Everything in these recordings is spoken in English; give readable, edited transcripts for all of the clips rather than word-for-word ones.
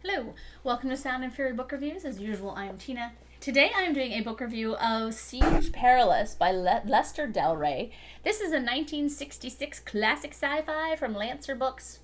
Hello, welcome to Sound and Fury Book Reviews. As usual, I am Tina. Today I am doing a book review of Siege Perilous by Lester Del Rey. This is a 1966 classic sci-fi from Lancer Books.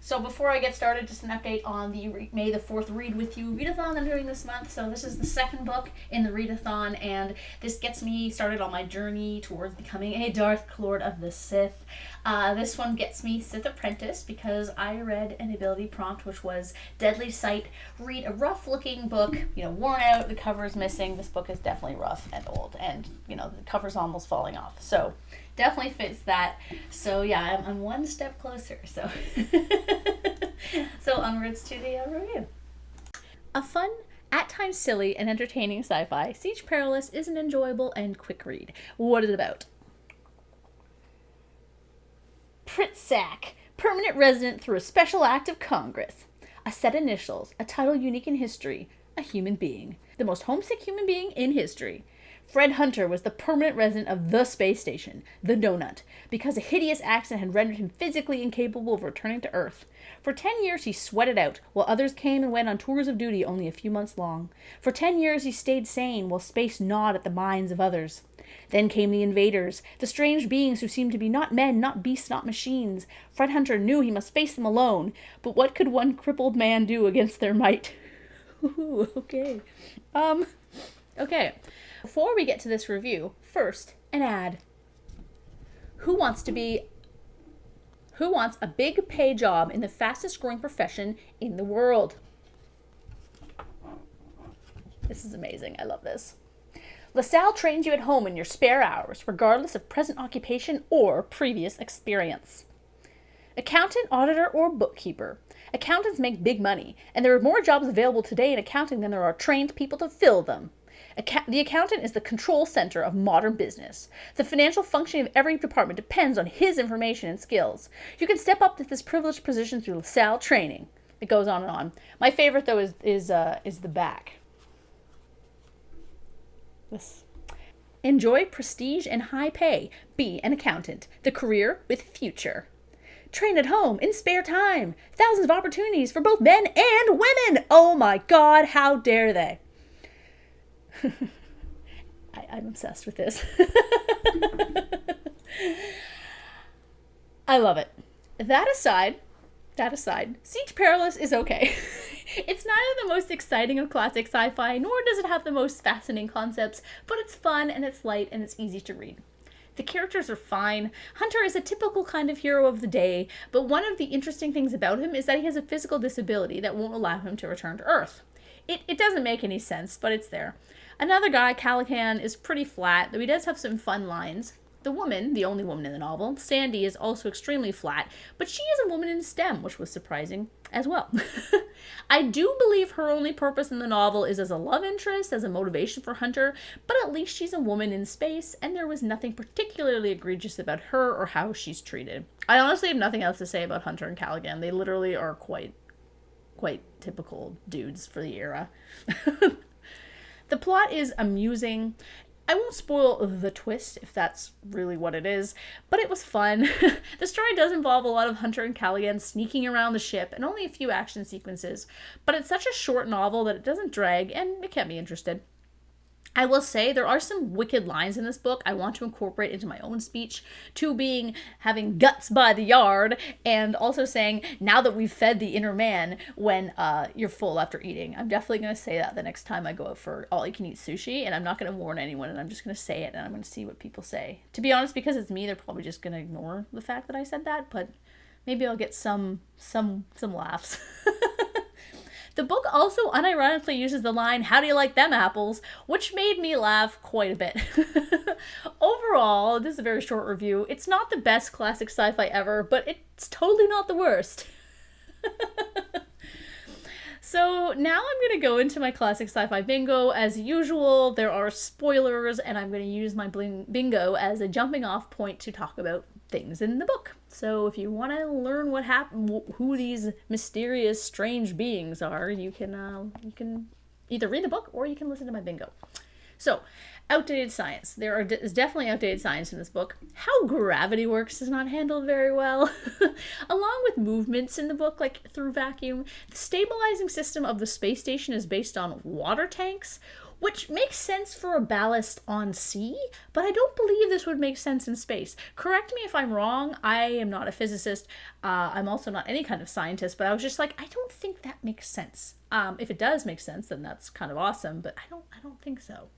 So before I get started, just an update on the May the 4th Read With You readathon I'm doing this month. So this is the second book in the readathon, and this gets me started on my journey towards becoming a Darth Lord of the Sith. This one gets me Sith Apprentice because I read an ability prompt which was Deadly Sight. Read a rough-looking book, worn out, the cover's missing. This book is definitely rough and old, and, the cover's almost falling off. So definitely fits that. So yeah, I'm one step closer. So so onwards to the review. A fun, at times silly, and entertaining sci-fi, Siege Perilous is an enjoyable and quick read. What is it about? PRISAC, permanent resident through a special act of Congress. A set initials, a title unique in history, a human being. The most homesick human being in history. Fred Hunter was the permanent resident of the space station, the Donut, because a hideous accident had rendered him physically incapable of returning to Earth. For 10 years he sweated out, while others came and went on tours of duty only a few months long. For 10 years he stayed sane, while space gnawed at the minds of others. Then came the invaders, the strange beings who seemed to be not men, not beasts, not machines. Fred Hunter knew he must face them alone, but what could one crippled man do against their might? Ooh, okay. Okay. Before we get to this review, first, an ad. Who wants a big pay job in the fastest growing profession in the world? This is amazing. I love this. LaSalle trains you at home in your spare hours, regardless of present occupation or previous experience. Accountant, auditor, or bookkeeper. Accountants make big money, and there are more jobs available today in accounting than there are trained people to fill them. The accountant is the control center of modern business. The financial functioning of every department depends on his information and skills. You can step up to this privileged position through LaSalle training. It goes on and on. My favorite, though, is the back. This. Enjoy prestige and high pay. Be an accountant. The career with future. Train at home, in spare time. Thousands of opportunities for both men and women. Oh my God, how dare they? I'm obsessed with this. I love it. That aside, Siege Perilous is okay. It's neither the most exciting of classic sci-fi, nor does it have the most fascinating concepts, but it's fun and it's light and it's easy to read. The characters are fine. Hunter is a typical kind of hero of the day, but one of the interesting things about him is that he has a physical disability that won't allow him to return to Earth. It doesn't make any sense, but it's there. Another guy, Callaghan, is pretty flat, though he does have some fun lines. The woman, the only woman in the novel, Sandy, is also extremely flat, but she is a woman in STEM, which was surprising as well. I do believe her only purpose in the novel is as a love interest, as a motivation for Hunter, but at least she's a woman in space, and there was nothing particularly egregious about her or how she's treated. I honestly have nothing else to say about Hunter and Callaghan. They literally are quite typical dudes for the era. The plot is amusing. I won't spoil the twist, if that's really what it is, but it was fun. The story does involve a lot of Hunter and Callaghan sneaking around the ship and only a few action sequences, but it's such a short novel that it doesn't drag, and it kept me interested. I will say there are some wicked lines in this book I want to incorporate into my own speech, two being having guts by the yard, and also saying, now that we've fed the inner man, when you're full after eating. I'm definitely going to say that the next time I go out for all-you-can-eat sushi, and I'm not going to warn anyone, and I'm just going to say it, and I'm going to see what people say. To be honest, because it's me, they're probably just going to ignore the fact that I said that, but maybe I'll get some laughs. The book also unironically uses the line, "How do you like them apples?" which made me laugh quite a bit. Overall, this is a very short review. It's not the best classic sci-fi ever, but it's totally not the worst. So now I'm going to go into my classic sci-fi bingo. As usual, there are spoilers, and I'm going to use my bingo as a jumping off point to talk about things in the book. So if you want to learn what happened, who these mysterious, strange beings are, you can either read the book or you can listen to my bingo. So, outdated science. Is definitely outdated science in this book. How gravity works is not handled very well. Along with movements in the book, like through vacuum, the stabilizing system of the space station is based on water tanks, which makes sense for a ballast on sea, but I don't believe this would make sense in space. Correct me if I'm wrong. I am not a physicist. I'm also not any kind of scientist, but I was just like, I don't think that makes sense. If it does make sense, then that's kind of awesome, but I don't think so.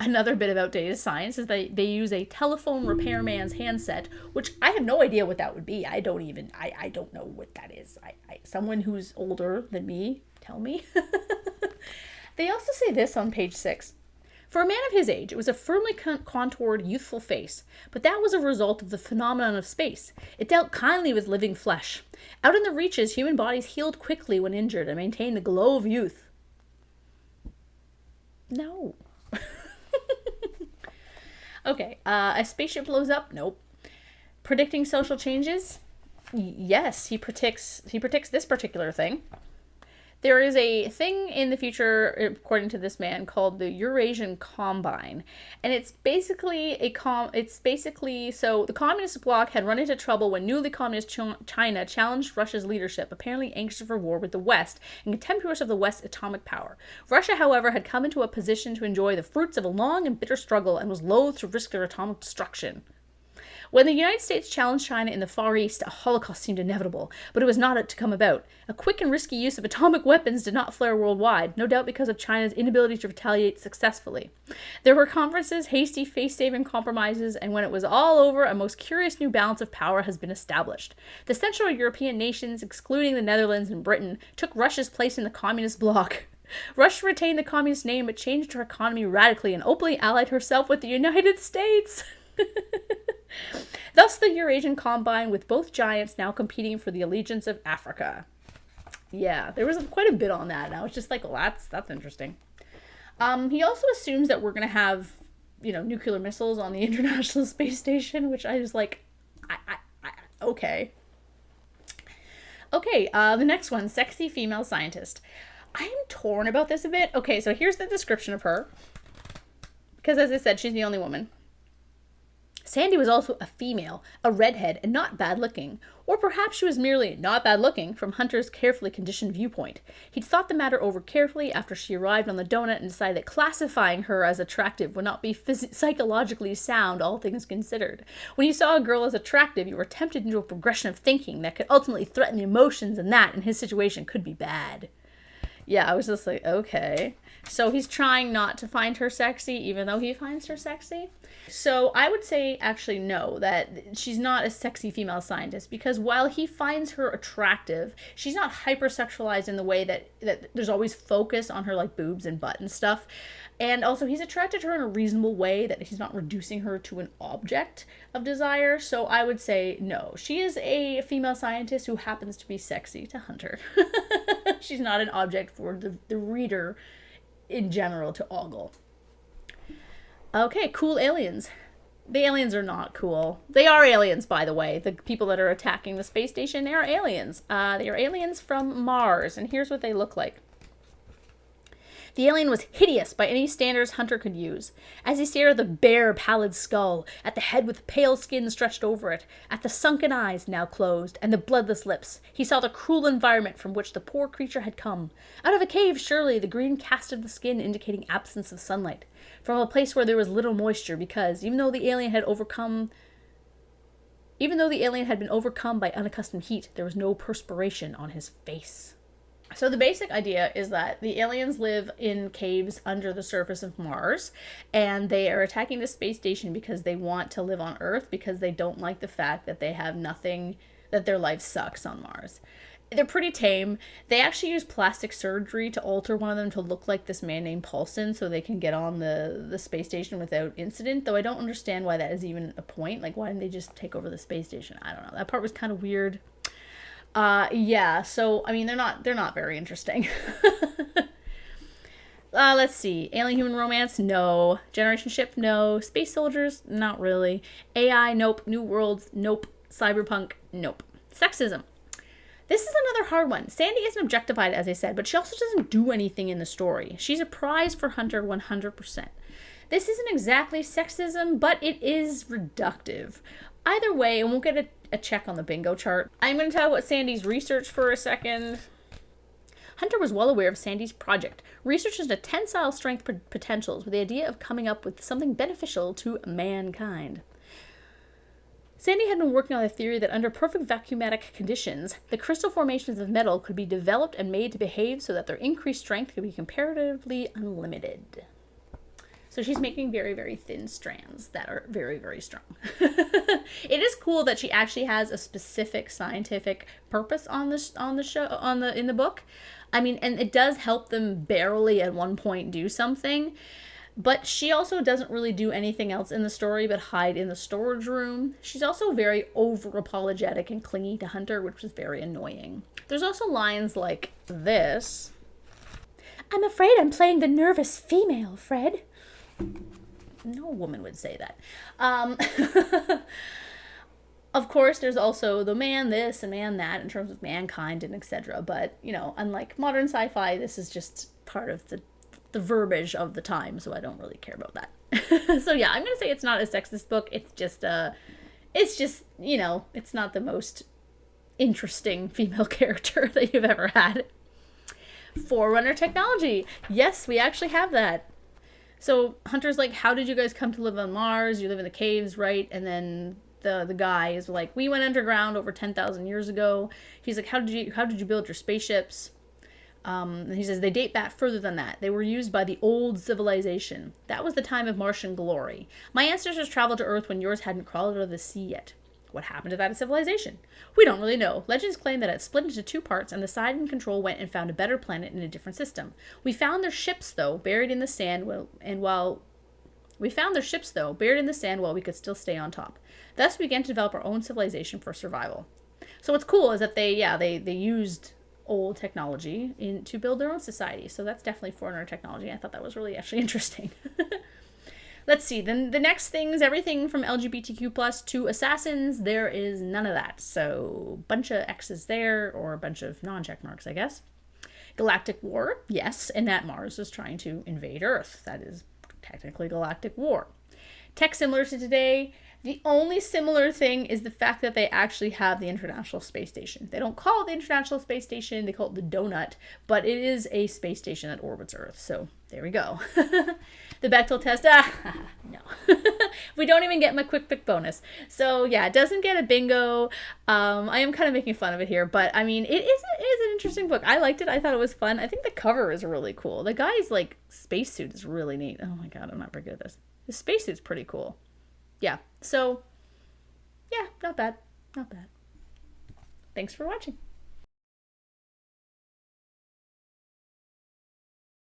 Another bit of outdated science is that they use a telephone repairman's handset, which I have no idea what that would be. I don't know what that is. Someone who's older than me, tell me. They also say this on page 6. For a man of his age, it was a firmly contoured, youthful face, but that was a result of the phenomenon of space. It dealt kindly with living flesh. Out in the reaches, human bodies healed quickly when injured and maintained the glow of youth. No. Okay, a spaceship blows up? Nope. Predicting social changes? Yes, he predicts this particular thing. There is a thing in the future, according to this man, called the Eurasian Combine, and it's basically so the communist bloc had run into trouble when newly communist China challenged Russia's leadership, apparently anxious for war with the West and contemptuous of the West's atomic power. Russia, however, had come into a position to enjoy the fruits of a long and bitter struggle and was loath to risk their atomic destruction. When the United States challenged China in the Far East, a holocaust seemed inevitable, but it was not to come about. A quick and risky use of atomic weapons did not flare worldwide, no doubt because of China's inability to retaliate successfully. There were conferences, hasty face-saving compromises, and when it was all over, a most curious new balance of power has been established. The Central European nations, excluding the Netherlands and Britain, took Russia's place in the communist bloc. Russia retained the communist name but changed her economy radically and openly allied herself with the United States. Thus the Eurasian Combine, with both giants now competing for the allegiance of Africa. Yeah, there was quite a bit on that, and I was just like, well, that's interesting. He also assumes that we're going to have, nuclear missiles on the International Space Station, which I was like, okay. Okay, the next one, sexy female scientist. I'm torn about this a bit. Okay, so here's the description of her. Because as I said, she's the only woman. Sandy was also a female, a redhead, and not bad-looking. Or perhaps she was merely not bad-looking from Hunter's carefully conditioned viewpoint. He'd thought the matter over carefully after she arrived on the donut and decided that classifying her as attractive would not be psychologically sound, all things considered. When you saw a girl as attractive, you were tempted into a progression of thinking that could ultimately threaten the emotions, and that, in his situation, could be bad. Yeah, I was just like, okay. So he's trying not to find her sexy, even though he finds her sexy. So I would say, actually, no, that she's not a sexy female scientist, because while he finds her attractive, she's not hypersexualized in the way that there's always focus on her, like, boobs and butt and stuff. And also, he's attracted to her in a reasonable way, that he's not reducing her to an object of desire. So I would say, no. She is a female scientist who happens to be sexy to Hunter. She's not an object for the reader in general to ogle. Okay, cool aliens. The aliens are not cool. They are aliens, by the way. The people that are attacking the space station, they are aliens. They are aliens from Mars, and here's what they look like. The alien was hideous by any standards Hunter could use. As he stared at the bare, pallid skull, at the head with pale skin stretched over it, at the sunken eyes now closed, and the bloodless lips, he saw the cruel environment from which the poor creature had come. Out of a cave, surely, the green cast of the skin indicating absence of sunlight. From a place where there was little moisture, because even though the alien had been overcome by unaccustomed heat, there was no perspiration on his face. So the basic idea is that the aliens live in caves under the surface of Mars, and they are attacking the space station because they want to live on Earth, because they don't like the fact that they have nothing, that their life sucks on Mars. They're pretty tame. They actually use plastic surgery to alter one of them to look like this man named Paulson so they can get on the space station without incident, though I don't understand why that is even a point. Like, why didn't they just take over the space station? I don't know. That part was kind of weird. Yeah, so, I mean, they're not very interesting. Let's see. Alien-human romance? No. Generation ship? No. Space soldiers? Not really. AI? Nope. New worlds? Nope. Cyberpunk? Nope. Sexism. This is another hard one. Sandy isn't objectified, as I said, but she also doesn't do anything in the story. She's a prize for Hunter 100%. This isn't exactly sexism, but it is reductive. Either way, and we'll get a check on the bingo chart. I'm going to talk about Sandy's research for a second. Hunter was well aware of Sandy's project, research into tensile strength potentials with the idea of coming up with something beneficial to mankind. Sandy had been working on the theory that under perfect vacuumatic conditions, the crystal formations of metal could be developed and made to behave so that their increased strength could be comparatively unlimited. So she's making very, very thin strands that are very, very strong. It is cool that she actually has a specific scientific purpose in the book. I mean, and it does help them barely at one point do something. But she also doesn't really do anything else in the story but hide in the storage room. She's also very over-apologetic and clingy to Hunter, which is very annoying. There's also lines like this. "I'm afraid I'm playing the nervous female, Fred." No woman would say that. Of course, there's also the man this and man that in terms of mankind and etc. But, you know, unlike modern sci-fi, this is just part of the verbiage of the time, so I don't really care about that. So yeah, I'm gonna say it's not a sexist book. It's just, you know, it's not the most interesting female character that you've ever had. Forerunner technology. Yes, we actually have that. So Hunter's like, how did you guys come to live on Mars? You live in the caves, right? And then the guy is like, we went underground over 10,000 years ago. He's like, how did you build your spaceships? And he says they date back further than that. They were used by the old civilization. That was the time of Martian glory. My ancestors traveled to Earth when yours hadn't crawled out of the sea yet. What happened to that civilization? We don't really know. Legends claim that it split into two parts, and the side in control went and found a better planet in a different system. We found their ships, though, buried in the sand, while we could still stay on top. Thus, we began to develop our own civilization for survival. So what's cool is that they used old technology to build their own society. So that's definitely forerunner technology. I thought that was really actually interesting. Let's see. Then the next things, everything from LGBTQ plus to assassins, there is none of that. So bunch of X's there, or a bunch of non-check marks, I guess. Galactic war, yes, and that Mars is trying to invade Earth. That is technically galactic war. Tech similar to today. The only similar thing is the fact that they actually have the International Space Station. They don't call it the International Space Station, they call it the Donut, but it is a space station that orbits Earth. So there we go. The Bechtel test, no. We don't even get my quick pick bonus. So yeah, it doesn't get a bingo. I am kind of making fun of it here, but I mean, it is an interesting book. I liked it. I thought it was fun. I think the cover is really cool. The guy's like spacesuit is really neat. Oh my god, I'm not very good at this. The spacesuit's pretty cool. Yeah, so, yeah, not bad. Not bad. Thanks for watching.